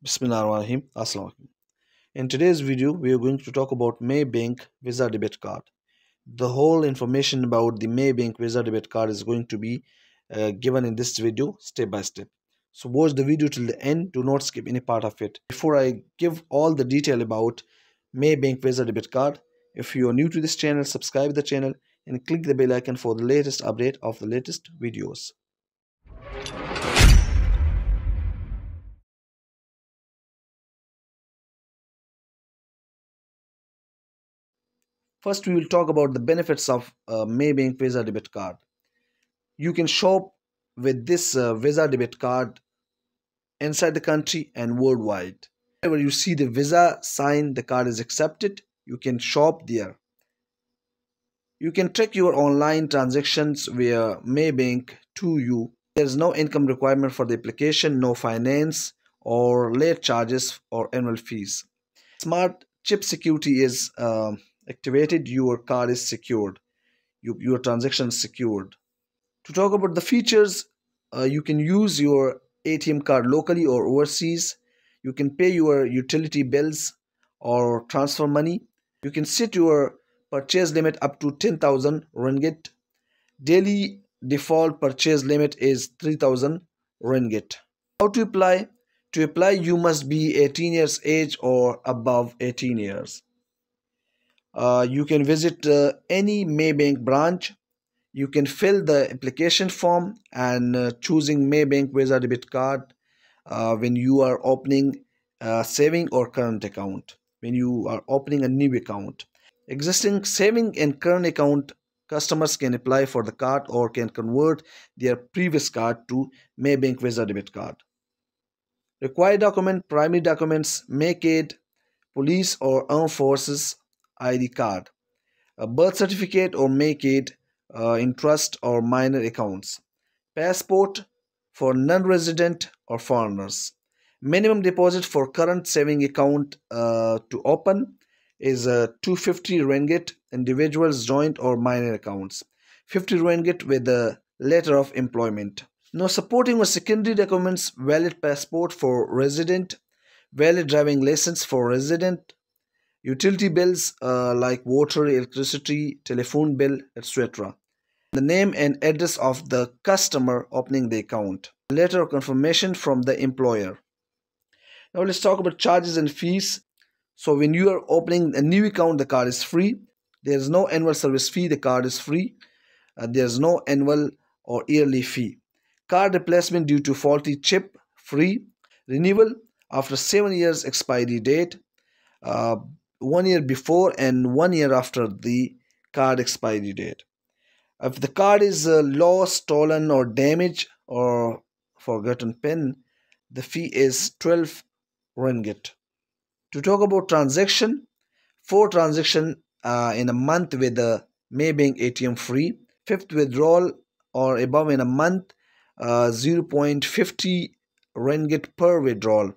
Bismillahirrahmanirrahim. Assalamu alaikum. In today's video, we are going to talk about Maybank Visa Debit Card. The whole information about the Maybank Visa Debit Card is going to be given in this video step by step. So watch the video till the end. Do not skip any part of it. Before I give all the detail about Maybank Visa Debit Card, if you are new to this channel, subscribe the channel and click the bell icon for the latest update of the latest videos. First, we will talk about the benefits of Maybank Visa Debit Card. You can shop with this Visa Debit Card inside the country and worldwide. Whenever you see the Visa sign, the card is accepted, you can shop there. You can track your online transactions via Maybank to you. There is no income requirement for the application, no finance or late charges or annual fees. Smart chip security is activated, your card is secured, your transaction is secured. To talk about the features, you can use your ATM card locally or overseas. You can pay your utility bills or transfer money. You can set your purchase limit up to 10,000 ringgit. Daily default purchase limit is 3,000 ringgit. How to apply? To apply, you must be 18 years age or above 18 years. You can visit any Maybank branch. You can fill the application form and choosing Maybank Visa Debit Card when you are opening a saving or current account. When you are opening a new account. Existing saving and current account customers can apply for the card or can convert their previous card to Maybank Visa Debit Card. Required document, primary documents, make it police or armed forces ID card, a birth certificate or make it in trust or minor accounts, passport for non-resident or foreigners. Minimum deposit for current saving account to open is 250 ringgit, individuals, joint or minor accounts, 50 ringgit with a letter of employment. Now supporting with secondary documents, valid passport for resident, valid driving license for resident, utility bills like water, electricity, telephone bill, etc. The name and address of the customer opening the account. Letter of confirmation from the employer. Now let's talk about charges and fees. So when you are opening a new account, the card is free. There is no annual service fee. The card is free. There is no annual or yearly fee. Card replacement due to faulty chip, free. Renewal after 7 years expiry date. 1 year before and 1 year after the card expiry date. If the card is lost, stolen or damaged or forgotten PIN, the fee is 12 ringgit. To talk about transaction, 4 transaction in a month with the Maybank ATM free. 5th withdrawal or above in a month, 0.50 ringgit per withdrawal.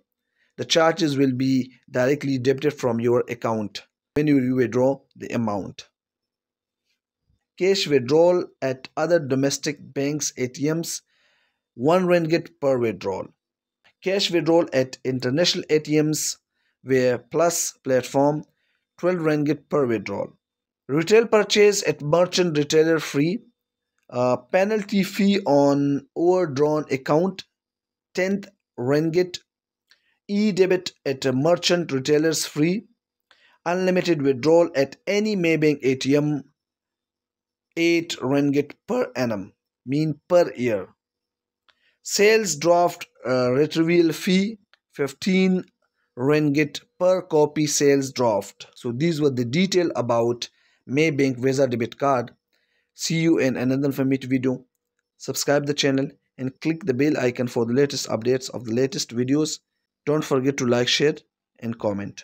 The charges will be directly debited from your account when you withdraw the amount. Cash withdrawal at other domestic banks ATMs, 1 ringgit per withdrawal. Cash withdrawal at international ATMs via Plus platform, 12 ringgit per withdrawal. Retail purchase at merchant retailer free. Penalty fee on overdrawn account, 10th ringgit. E-debit at merchant retailers free. Unlimited withdrawal at any Maybank ATM, 8 ringgit per annum, mean per year. Sales draft retrieval fee, 15 ringgit per copy sales draft. So these were the detail about Maybank Visa Debit Card. See you in another informative video. Subscribe the channel and click the bell icon for the latest updates of the latest videos. Don't forget to like, share and comment.